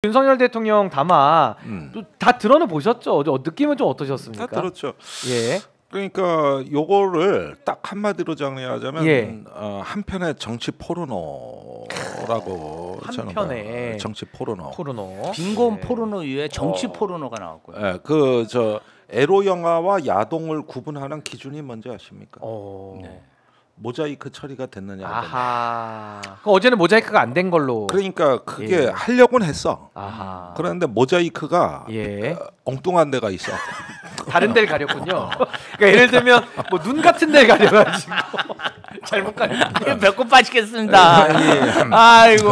윤석열 대통령 담화 다 들어는 보셨죠? 느낌은 좀 어떠셨습니까? 다 들었죠. 예. 그러니까 요거를 딱 한마디로 정리하자면 예. 한편의 정치 포르노라고 한편의 정치 포르노. 빈곤 포르노 이외에 정치 포르노가 나왔고요. 예, 그 저 에로 영화와 야동을 구분하는 기준이 뭔지 아십니까? 네. 모자이크 처리가 됐느냐 안 됐느냐. 아하. 어제는 모자이크가 안 된 걸로. 그러니까 그게 예. 하려고는 했어. 아하. 그런데 모자이크가 예. 엉뚱한 데가 있어. 다른 데를 가렸군요. 그러니까 예를 들면 뭐 눈 같은 데를 가려가지고 잘못 가렸. 배꼽 빠지겠습니다. 예. 아이고.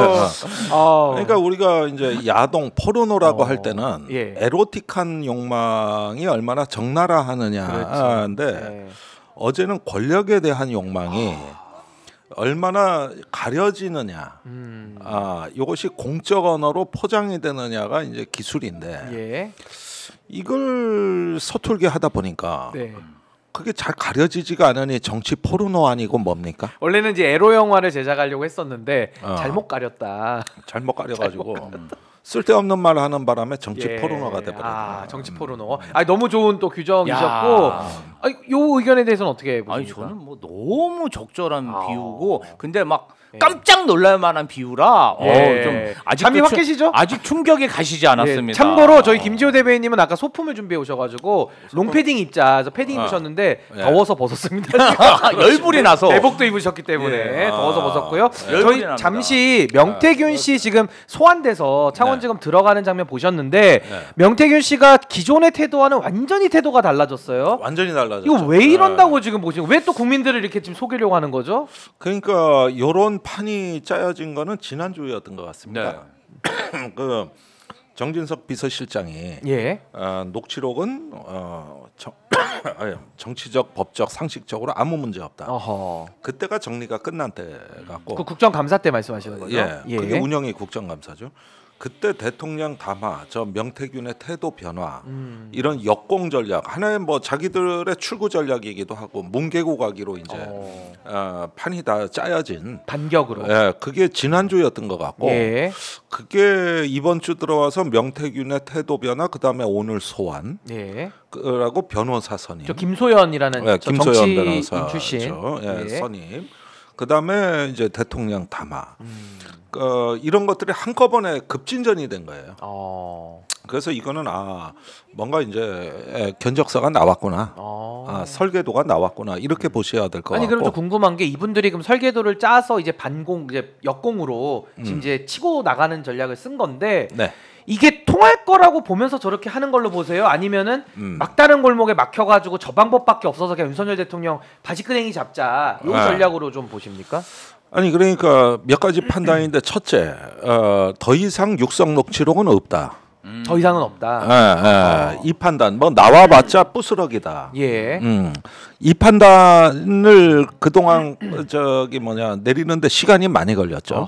그러니까 우리가 이제 야동 포르노라고 할 때는 예. 에로틱한 욕망이 얼마나 적나라하느냐인데 예. 어제는 권력에 대한 욕망이 얼마나 가려지느냐, 이것이 공적 언어로 포장이 되느냐가 이제 기술인데 예. 이걸 서툴게 하다 보니까 네. 그게 잘 가려지지가 않으니 정치 포르노 아니고 뭡니까? 원래는 이제 에로 영화를 제작하려고 했었는데 잘못 가렸다. 잘못 가려가지고 쓸데없는 말 하는 바람에 정치 포르노가 돼버렸네. 정치 포르노. 너무 좋은 또 규정이셨고. 요 의견에 대해서는 어떻게 보십니까? 아니 저는 뭐 너무 적절한 비유고, 근데 막 깜짝 놀랄 만한 비유라 좀 아직 감이 확 깨시죠? 아직 충격에 가시지 않았습니다. 참고로 저희 김지호 대변인님은 아까 소품을 준비해 오셔가지고 롱패딩 입자, 그래서 패딩 입으셨는데 더워서 벗었습니다. 열불이 나서 내복도 입으셨기 때문에 더워서 벗었고요. 저희 납니다. 잠시 명태균 씨 지금 소환돼서 창원지검 들어가는 장면 보셨는데 명태균 씨가 기존의 태도와는 완전히 태도가 달라졌어요. 완전히 달라졌죠. 이거 왜 이런다고 지금 보시고 왜 또 국민들을 이렇게 지금 속이려고 하는 거죠? 그러니까 이런 판이 짜여진 거는 지난주였던 것 같습니다. 그 정진석 비서실장이 녹취록은 정치적, 법적, 상식적으로 아무 문제 없다. 그때가 정리가 끝난 때 같고. 그 국정감사 때 말씀하시는 거죠? 그게 운영이 국정감사죠. 그때 대통령 담화, 저 명태균의 태도 변화, 이런 역공 전략, 하나의 뭐 자기들의 출구 전략이기도 하고 뭉개고 가기로 이제 판이 다 짜여진 반격으로. 그게 지난주였던 것 같고, 그게 이번 주 들어와서 명태균의 태도 변화, 그 다음에 오늘 소환, 그라고 변호사 선임. 저 김소연이라는 김소연 변호사 출신 선임. 그 다음에 이제 대통령 담화. 이런 것들이 한꺼번에 급진전이 된 거예요. 그래서 이거는 뭔가 이제 견적서가 나왔구나, 설계도가 나왔구나, 이렇게 보셔야 될 것 같고. 그럼 좀 궁금한 게 이분들이 그럼 설계도를 짜서 이제 이제 역공으로 지금 이제 치고 나가는 전략을 쓴 건데. 이게 통할 거라고 보면서 저렇게 하는 걸로 보세요? 아니면은 막다른 골목에 막혀가지고 저 방법밖에 없어서 그냥 윤석열 대통령 바지끄댕이 잡자 이 전략으로 좀 보십니까? 아니 그러니까 몇 가지 판단인데, 첫째, 더 이상 육성 녹취록은 없다. 더 이상은 없다. 이 판단 뭐 나와봤자 부스럭이다. 이 판단을 그동안 내리는데 시간이 많이 걸렸죠.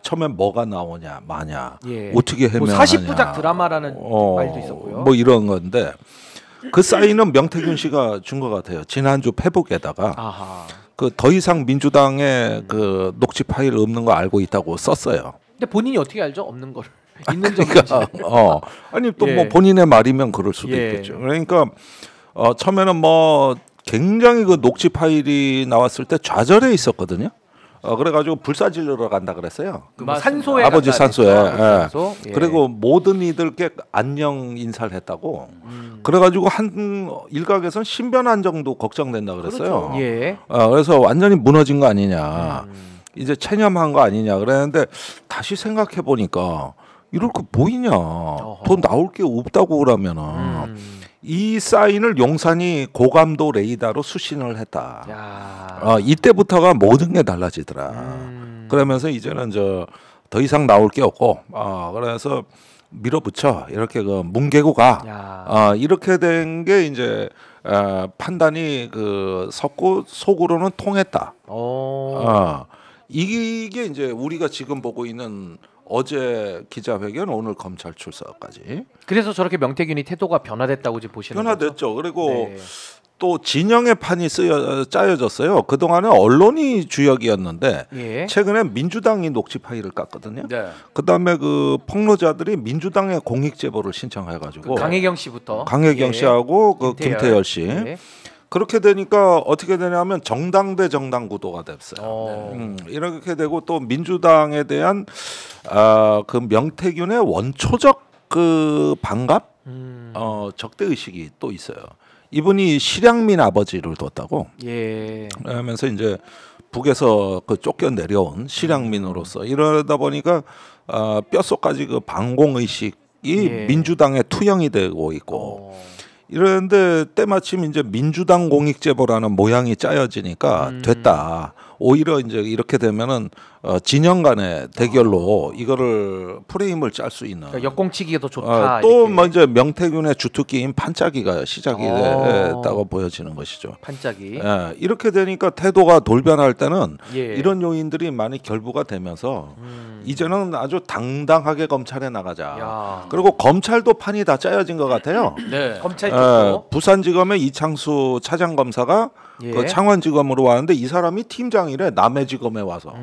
처음엔 뭐가 나오냐 마냐, 어떻게 해명하냐, 40부작 드라마라는 말도 있었고요. 뭐 이런 건데, 그 사인은 명태균 씨가 준 것 같아요. 지난주 페북에다가 그 더 이상 민주당의 그 녹취 파일 없는 거 알고 있다고 썼어요. 근데 본인이 어떻게 알죠? 없는 걸. 있는 그러니까, 아니 또 뭐 본인의 말이면 그럴 수도 있겠죠. 그러니까 처음에는 뭐 굉장히 그 녹취 파일이 나왔을 때 좌절해 있었거든요. 그래가지고 불사질러러 간다 그랬어요. 산소에 아버지 산소에. 산소? 그리고 모든 이들께 안녕 인사를 했다고. 그래가지고 한 일각에서는 신변 안정도 걱정된다 그랬어요. 그래서 완전히 무너진 거 아니냐, 이제 체념한 거 아니냐 그랬는데, 다시 생각해 보니까 이럴 거 보이냐, 더 나올 게 없다고 그러면은. 이 사인을 용산이 고감도 레이더로 수신을 했다. 이때부터가 모든 게 달라지더라. 그러면서 이제는 더 이상 나올 게 없고, 그래서 밀어붙여, 이렇게 그 뭉개고 가. 이렇게 된 게 이제 판단이 섰고, 속으로는 통했다. 이게 이제 우리가 지금 보고 있는 어제 기자회견, 오늘 검찰 출석까지. 그래서 저렇게 명태균이 태도가 변화됐다고 지금 보시는 변화됐죠. 거죠? 그리고 또 진영의 판이 짜여졌어요. 그동안은 언론이 주역이었는데 예. 최근에 민주당이 녹취 파일을 깠거든요. 네. 그다음에 그 폭로자들이 민주당의 공익 제보를 신청해가지고 강혜경 씨부터 강혜경 씨하고 그 김태열 씨 예. 그렇게 되니까 어떻게 되냐면 정당 대 정당 구도가 됐어요. 이렇게 되고 또 민주당에 대한 그 명태균의 원초적 그 반갑, 적대 의식이 또 있어요. 이분이 실향민 아버지를 뒀다고. 예. 그러면서 이제 북에서 그 쫓겨 내려온 실향민으로서 이러다 보니까 뼛속까지 그 반공 의식이 예. 민주당의 투영이 되고 있고. 이런데 때마침 이제 민주당 공익제보라는 모양이 짜여지니까 됐다. 오히려 이제 이렇게 되면은 진영 간의 대결로 이거를 프레임을 짤 수 있는 그러니까 역공치기가 더 좋다. 또 먼저 명태균의 주특기인 판짜기가 시작이 됐다고 보여지는 것이죠. 판짜기. 예, 이렇게 되니까 태도가 돌변할 때는 예. 이런 요인들이 많이 결부가 되면서 이제는 아주 당당하게 검찰에 나가자. 야. 그리고 검찰도 판이 다 짜여진 것 같아요. 네. 검찰 쪽도. 부산지검의 이창수 차장검사가 예. 그 창원지검으로 왔는데 이 사람이 팀장이래. 남해지검에 와서.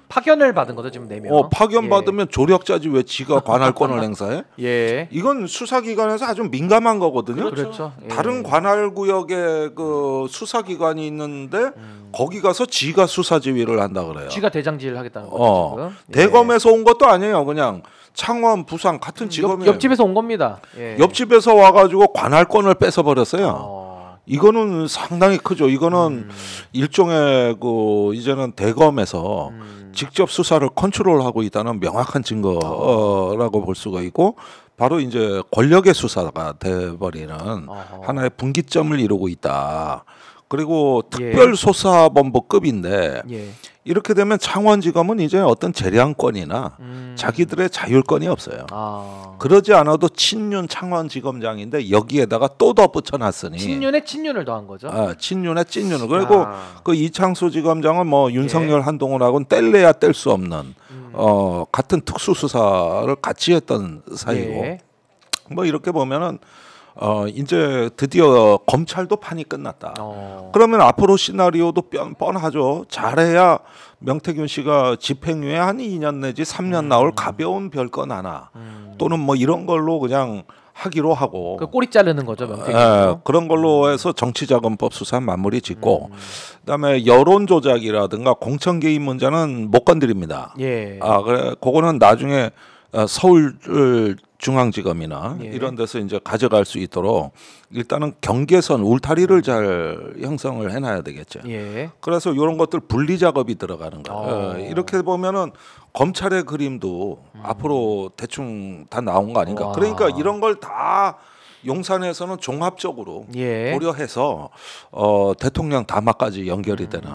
파견을 받은 거죠 지금 4명. 파견 받으면 조력자지 왜 지가 관할권을 행사해? 예. 이건 수사기관에서 아주 민감한 거거든요. 그렇죠. 예. 다른 관할구역에 그 수사기관이 있는데 거기 가서 지가 수사 지휘를 한다 그래요. 지가 대장질 하겠다는 거죠 지금. 예. 대검에서 온 것도 아니에요. 그냥 창원, 부산 같은 지검이 옆집에서 온 겁니다. 예. 옆집에서 와가지고 관할권을 뺏어 버렸어요. 이거는 상당히 크죠. 이거는 일종의 그 이제는 대검에서 직접 수사를 컨트롤하고 있다는 명확한 증거라고 볼 수가 있고 바로 이제 권력의 수사가 돼버리는 하나의 분기점을 이루고 있다. 그리고 특별수사본부급인데 예. 이렇게 되면 창원지검은 이제 어떤 재량권이나 자기들의 자율권이 없어요. 그러지 않아도 친윤 창원지검장인데 여기에다가 또 덧붙여놨으니 친윤에 친윤을 더한 거죠. 친윤에 친윤을. 그리고 그 이창수 지검장은 뭐 윤석열 한동훈하고는 뗄래야 뗄 수 없는 같은 특수수사를 같이 했던 사이고 예. 뭐 이렇게 보면은 이제 드디어 검찰도 판이 끝났다. 그러면 앞으로 시나리오도 뻔하죠. 잘해야 명태균 씨가 집행유예 한 2년 내지 3년 나올 가벼운 별건 하나 또는 뭐 이런 걸로 그냥 하기로 하고 그 꼬리 자르는 거죠 명태균. 그런 걸로 해서 정치자금법 수사 마무리 짓고 그다음에 여론 조작이라든가 공천 개입 문제는 못 건드립니다. 예. 그래 그거는 나중에 서울 중앙지검이나 예. 이런 데서 이제 가져갈 수 있도록 일단은 경계선 울타리를 잘 형성을 해놔야 되겠죠. 예. 그래서 이런 것들 분리 작업이 들어가는 거예요. 이렇게 보면은 검찰의 그림도 앞으로 대충 다 나온 거 아닌가. 그러니까 이런 걸 다 용산에서는 종합적으로 고려해서 대통령 담화까지 연결이 되는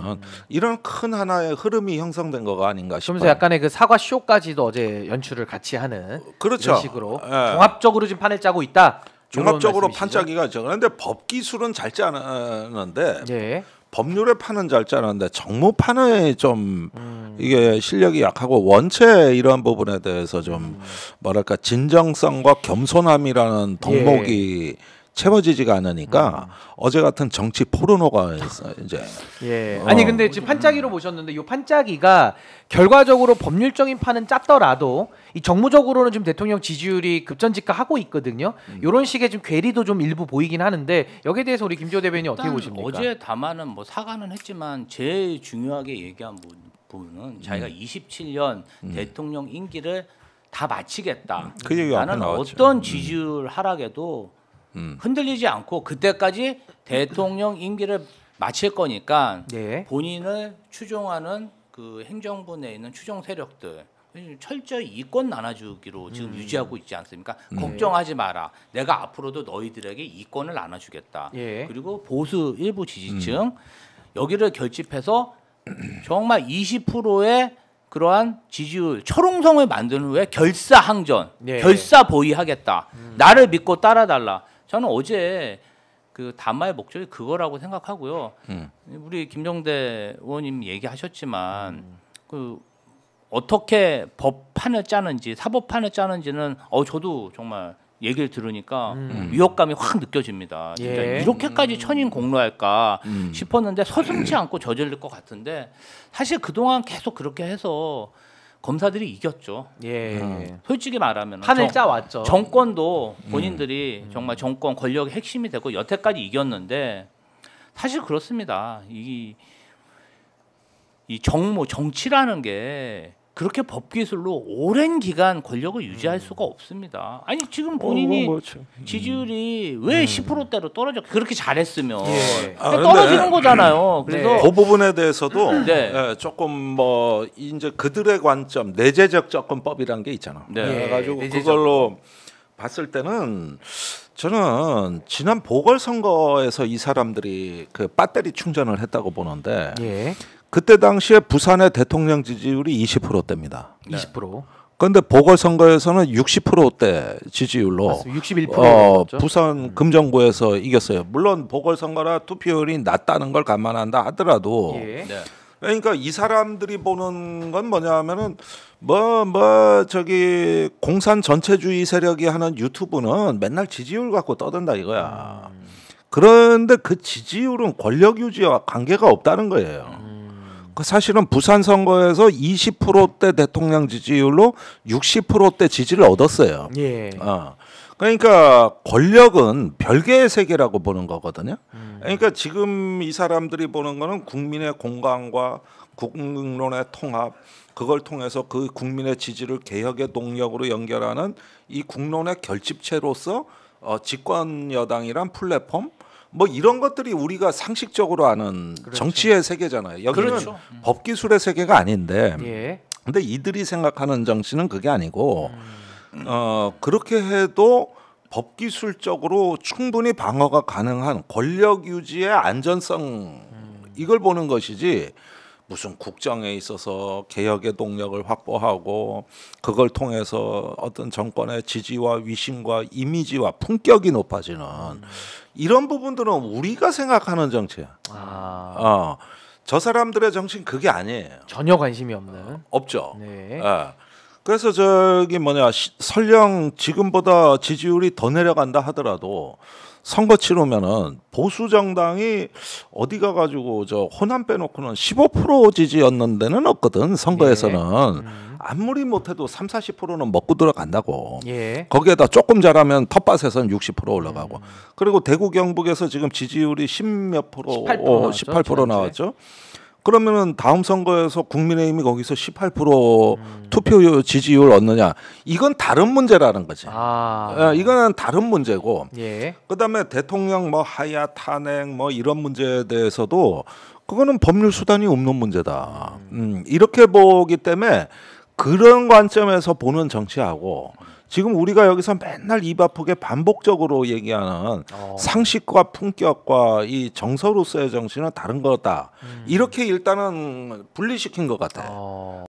이런 큰 하나의 흐름이 형성된 거가 아닌가 싶어요. 그러면서 약간의 그 사과 쇼까지도 어제 연출을 같이 하는 그렇죠. 이런 식으로 종합적으로 지금 판을 짜고 있다. 종합적으로 판짜기가 있죠. 그런데 법 기술은 잘 짜는데 법률의 판은 잘 짜는데 정무판에 좀 이게 실력이 약하고 원체 이런 부분에 대해서 좀 뭐랄까 진정성과 겸손함이라는 덕목이 채워지지가 않으니까 어제 같은 정치 포르노가 이제 아니 근데 지금 판짜기로 보셨는데 이 판짜기가 결과적으로 법률적인 판은 짰더라도 이 정무적으로는 지금 대통령 지지율이 급전직하하고 있거든요. 이런 식의 좀 괴리도 좀 일부 보이긴 하는데 여기에 대해서 우리 김지호 대변인 어떻게 보십니까? 어제 담화는 뭐 사과는 했지만 제일 중요하게 얘기한 부분은 자기가 27년 대통령 임기를 다 마치겠다. 그 얘기 나는 어떤 지지율 하락에도 흔들리지 않고 그때까지 대통령 임기를 마칠 거니까 본인을 추종하는 그 행정부 내에 있는 추종 세력들 철저히 이권 나눠주기로 지금 유지하고 있지 않습니까? 걱정하지 마라. 내가 앞으로도 너희들에게 이권을 나눠주겠다. 그리고 보수 일부 지지층 여기를 결집해서 정말 20%의 그러한 지지율 철옹성을 만든 후에 결사항전, 결사보위하겠다. 나를 믿고 따라달라. 저는 어제 그 담화의 목적이 그거라고 생각하고요. 우리 김정대 의원님 얘기하셨지만 그 어떻게 법판을 짜는지 사법판을 짜는지는 저도 정말 얘기를 들으니까 위협감이 확 느껴집니다. 진짜 이렇게까지 천인공노할까 싶었는데 서슴지 않고 저질릴 것 같은데 사실 그동안 계속 그렇게 해서 검사들이 이겼죠. 솔직히 말하면 판을 짜왔죠. 정권도 본인들이 정말 정권 권력의 핵심이 되고 여태까지 이겼는데 사실 그렇습니다. 이 정치라는 게 그렇게 법기술로 오랜 기간 권력을 유지할 수가 없습니다. 아니 지금 본인이 지지율이 왜 10%대로 떨어져? 그렇게 잘했으면 떨어지는 거잖아요. 그래서 그 부분에 대해서도 조금 뭐 이제 그들의 관점 내재적 접근법이란 게 있잖아. 그래가지고 그걸로 봤을 때는 저는 지난 보궐선거에서 이 사람들이 그 배터리 충전을 했다고 보는데. 그때 당시에 부산의 대통령 지지율이 20%대입니다. 20%. 그런데 보궐선거에서는 60%대 지지율로 61% 부산 금정구에서 이겼어요. 물론 보궐선거라 투표율이 낮다는 걸 감안한다 하더라도 그러니까 이 사람들이 보는 건 뭐냐면은 저기 공산 전체주의 세력이 하는 유튜브는 맨날 지지율 갖고 떠든다 이거야. 그런데 그 지지율은 권력 유지와 관계가 없다는 거예요. 사실은 부산 선거에서 20%대 대통령 지지율로 60%대 지지를 얻었어요. 그러니까 권력은 별개의 세계라고 보는 거거든요. 그러니까 지금 이 사람들이 보는 거는 국민의 공감과 국민론의 통합, 그걸 통해서 그 국민의 지지를 개혁의 동력으로 연결하는 이 국론의 결집체로서 집권 여당이란 플랫폼, 뭐 이런 것들이 우리가 상식적으로 아는 정치의 세계잖아요. 여기는 법기술의 세계가 아닌데, 근데 이들이 생각하는 정치는 그게 아니고, 그렇게 해도 법기술적으로 충분히 방어가 가능한 권력 유지의 안전성, 이걸 보는 것이지. 무슨 국정에 있어서 개혁의 동력을 확보하고 그걸 통해서 어떤 정권의 지지와 위신과 이미지와 품격이 높아지는 이런 부분들은 우리가 생각하는 정치야. 저 사람들의 정치는 그게 아니에요. 전혀 관심이 없는. 없죠. 그래서 저기 설령 지금보다 지지율이 더 내려간다 하더라도 선거 치르면은 보수 정당이 어디 가가지고 저 호남 빼놓고는 15% 지지였는 데는 없거든. 선거에서는 아무리 못해도 30-40%는 먹고 들어간다고. 거기에다 조금 잘하면 텃밭에서는 60% 올라가고. 그리고 대구 경북에서 지금 지지율이 10몇 프로, 18% 나왔죠. 그러면은 다음 선거에서 국민의힘이 거기서 18% 투표 지지율 얻느냐, 이건 다른 문제라는 거지. 이거는 다른 문제고. 그다음에 대통령 뭐 하야 탄핵 뭐 이런 문제에 대해서도 그거는 법률 수단이 없는 문제다. 이렇게 보기 때문에 그런 관점에서 보는 정치하고 지금 우리가 여기서 맨날 입 아프게 반복적으로 얘기하는 상식과 품격과 이 정서로서의 정치는 다른 거다. 이렇게 일단은 분리시킨 것 같아요.